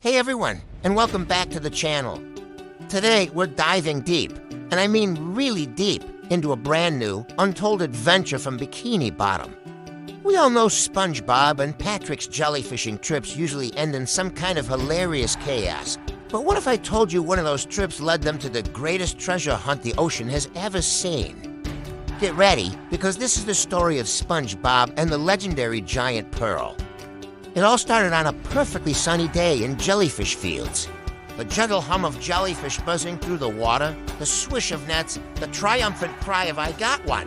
Hey everyone, and welcome back to the channel. Today we're diving deep, and I mean really deep, into a brand new, untold adventure from Bikini Bottom. We all know SpongeBob and Patrick's jellyfishing trips usually end in some kind of hilarious chaos. But what if I told you one of those trips led them to the greatest treasure hunt the ocean has ever seen? Get ready, because this is the story of SpongeBob and the legendary giant pearl. It all started on a perfectly sunny day in jellyfish fields. The gentle hum of jellyfish buzzing through the water, the swish of nets, the triumphant cry of "I got one!"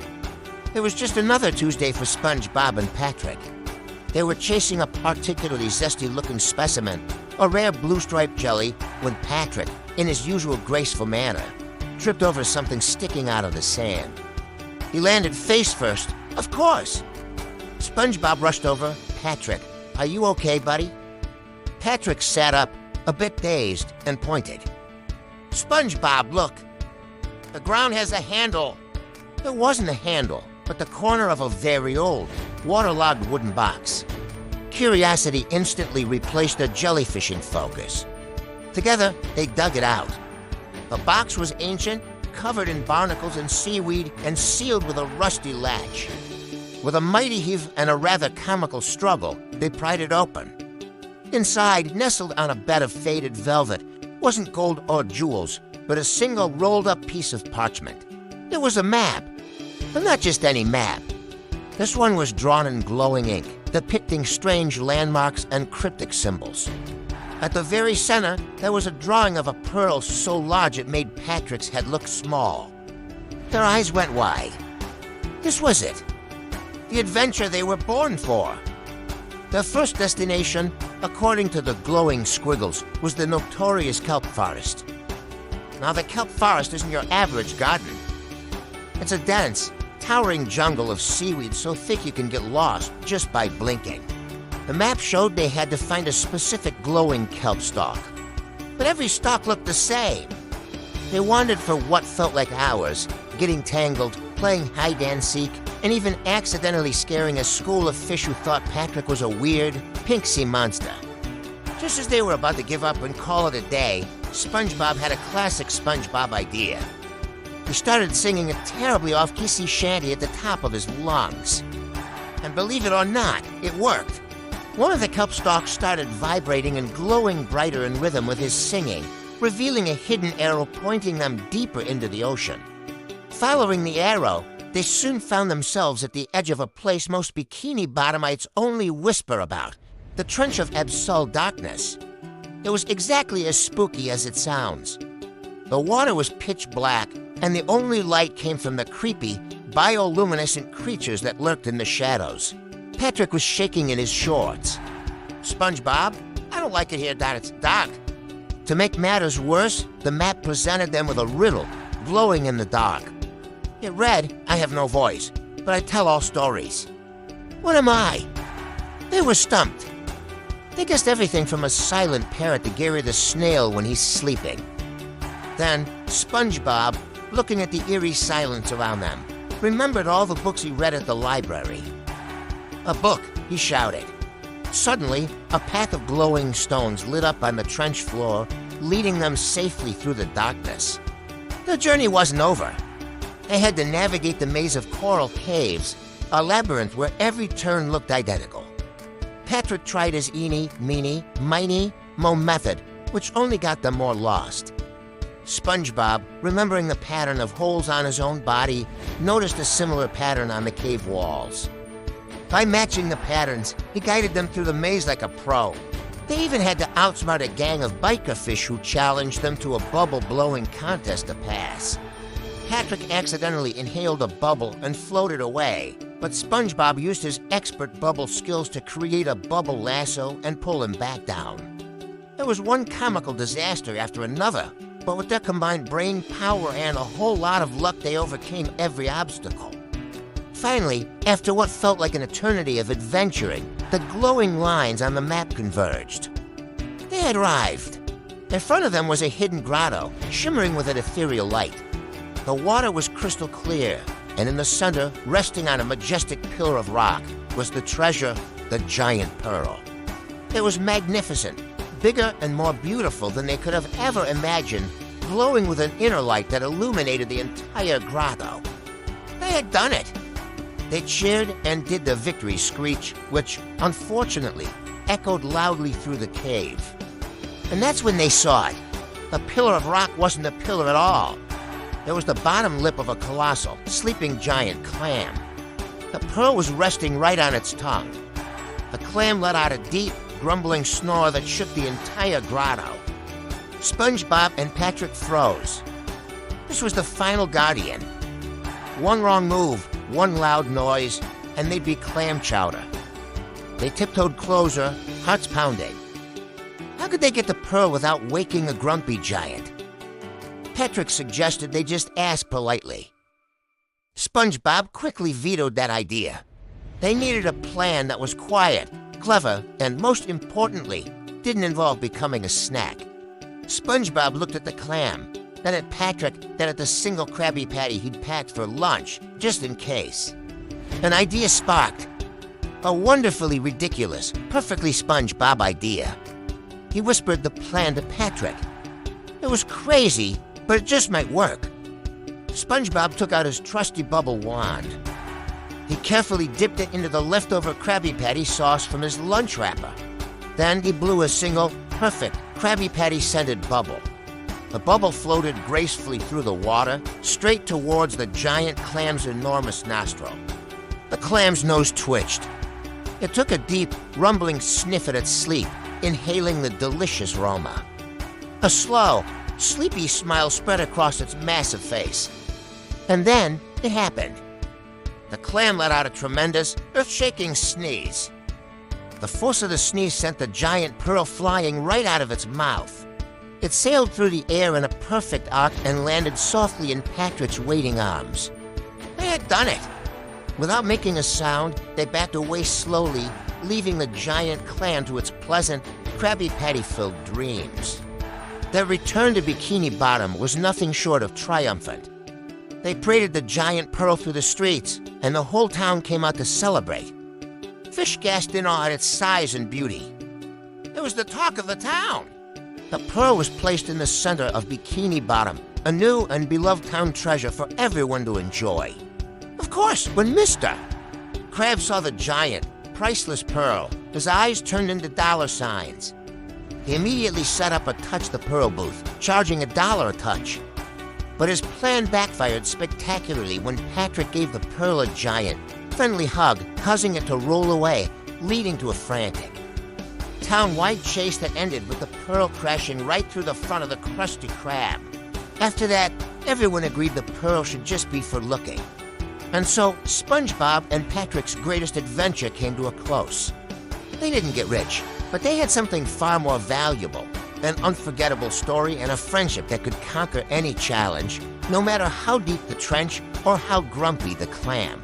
It was just another Tuesday for SpongeBob and Patrick. They were chasing a particularly zesty-looking specimen, a rare blue-striped jelly, when Patrick, in his usual graceful manner, tripped over something sticking out of the sand. He landed face first, of course. SpongeBob rushed over. "Patrick, are you okay, buddy?" Patrick sat up, a bit dazed, and pointed. "SpongeBob, look. The ground has a handle." There wasn't a handle, but the corner of a very old, waterlogged wooden box. Curiosity instantly replaced their jellyfishing focus. Together, they dug it out. The box was ancient, covered in barnacles and seaweed, and sealed with a rusty latch. With a mighty heave and a rather comical struggle, they pried it open. Inside, nestled on a bed of faded velvet, wasn't gold or jewels, but a single rolled-up piece of parchment. It was a map, but not just any map. This one was drawn in glowing ink, depicting strange landmarks and cryptic symbols. At the very center, there was a drawing of a pearl so large it made Patrick's head look small. Their eyes went wide. This was it. The adventure they were born for. Their first destination, according to the glowing squiggles, was the notorious kelp forest. Now, the kelp forest isn't your average garden. It's a dense, towering jungle of seaweed so thick you can get lost just by blinking. The map showed they had to find a specific glowing kelp stalk. But every stalk looked the same. They wandered for what felt like hours, getting tangled, playing hide-and-seek, and even accidentally scaring a school of fish who thought Patrick was a weird, pink sea monster. Just as they were about to give up and call it a day, SpongeBob had a classic SpongeBob idea. He started singing a terribly off-key sea shanty at the top of his lungs. And believe it or not, it worked. One of the kelp stalks started vibrating and glowing brighter in rhythm with his singing, revealing a hidden arrow pointing them deeper into the ocean. Following the arrow, they soon found themselves at the edge of a place most Bikini Bottomites only whisper about, the Trench of Absol Darkness. It was exactly as spooky as it sounds. The water was pitch black, and the only light came from the creepy, bioluminescent creatures that lurked in the shadows. Patrick was shaking in his shorts. "SpongeBob, I don't like it here that it's dark." To make matters worse, the map presented them with a riddle, glowing in the dark. It read, "I have no voice, but I tell all stories." What am I? They were stumped. They guessed everything from a silent parrot to Gary the snail when he's sleeping. Then, SpongeBob, looking at the eerie silence around them, remembered all the books he read at the library. "A book," he shouted. Suddenly, a path of glowing stones lit up on the trench floor, leading them safely through the darkness. Their journey wasn't over. They had to navigate the maze of coral caves, a labyrinth where every turn looked identical. Patrick tried his eeny, meeny, miny, mo method, which only got them more lost. SpongeBob, remembering the pattern of holes on his own body, noticed a similar pattern on the cave walls. By matching the patterns, he guided them through the maze like a pro. They even had to outsmart a gang of biker fish who challenged them to a bubble-blowing contest to pass. Patrick accidentally inhaled a bubble and floated away, but SpongeBob used his expert bubble skills to create a bubble lasso and pull him back down. There was one comical disaster after another, but with their combined brain power and a whole lot of luck, they overcame every obstacle. Finally, after what felt like an eternity of adventuring, the glowing lines on the map converged. They had arrived. In front of them was a hidden grotto, shimmering with an ethereal light. The water was crystal clear, and in the center, resting on a majestic pillar of rock, was the treasure, the giant pearl. It was magnificent, bigger and more beautiful than they could have ever imagined, glowing with an inner light that illuminated the entire grotto. They had done it. They cheered and did the victory screech, which, unfortunately, echoed loudly through the cave. And that's when they saw it. The pillar of rock wasn't a pillar at all. It was the bottom lip of a colossal, sleeping giant clam. The pearl was resting right on its tongue. The clam let out a deep, grumbling snore that shook the entire grotto. SpongeBob and Patrick froze. This was the final guardian. One wrong move, one loud noise, and they'd be clam chowder. They tiptoed closer, hearts pounding. How could they get the pearl without waking a grumpy giant? Patrick suggested they just ask politely. SpongeBob quickly vetoed that idea. They needed a plan that was quiet, clever, and most importantly, didn't involve becoming a snack. SpongeBob looked at the clam, then at Patrick, then at the single Krabby Patty he'd packed for lunch, just in case. An idea sparked. A wonderfully ridiculous, perfectly SpongeBob idea. He whispered the plan to Patrick. It was crazy, but it just might work. SpongeBob took out his trusty bubble wand. He carefully dipped it into the leftover Krabby Patty sauce from his lunch wrapper. Then he blew a single, perfect, Krabby Patty-scented bubble. The bubble floated gracefully through the water, straight towards the giant clam's enormous nostril. The clam's nose twitched. It took a deep, rumbling sniff at its sleep, inhaling the delicious aroma. A slow, sleepy smile spread across its massive face. And then it happened. The clam let out a tremendous, earth-shaking sneeze. The force of the sneeze sent the giant pearl flying right out of its mouth. It sailed through the air in a perfect arc and landed softly in Patrick's waiting arms. They had done it. Without making a sound, they backed away slowly, leaving the giant clam to its pleasant, Krabby Patty-filled dreams. Their return to Bikini Bottom was nothing short of triumphant. They paraded the giant pearl through the streets, and the whole town came out to celebrate. Fish gasped in awe at its size and beauty. It was the talk of the town. The pearl was placed in the center of Bikini Bottom, a new and beloved town treasure for everyone to enjoy. Of course, when Mr. Krab saw the giant, priceless pearl, his eyes turned into dollar signs. He immediately set up a Touch the Pearl booth, charging $1 a touch. But his plan backfired spectacularly when Patrick gave the pearl a giant, friendly hug, causing it to roll away, leading to a frantic, town-wide chase that ended with the pearl crashing right through the front of the Krusty Krab. After that, everyone agreed the pearl should just be for looking. And so, SpongeBob and Patrick's greatest adventure came to a close. They didn't get rich, but they had something far more valuable, an unforgettable story and a friendship that could conquer any challenge, no matter how deep the trench or how grumpy the clam.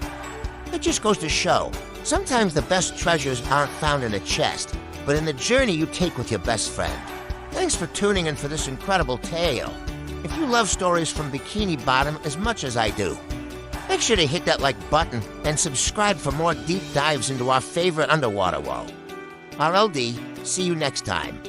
It just goes to show, sometimes the best treasures aren't found in a chest, but in the journey you take with your best friend. Thanks for tuning in for this incredible tale. If you love stories from Bikini Bottom as much as I do, make sure to hit that like button and subscribe for more deep dives into our favorite underwater world. RLD, see you next time.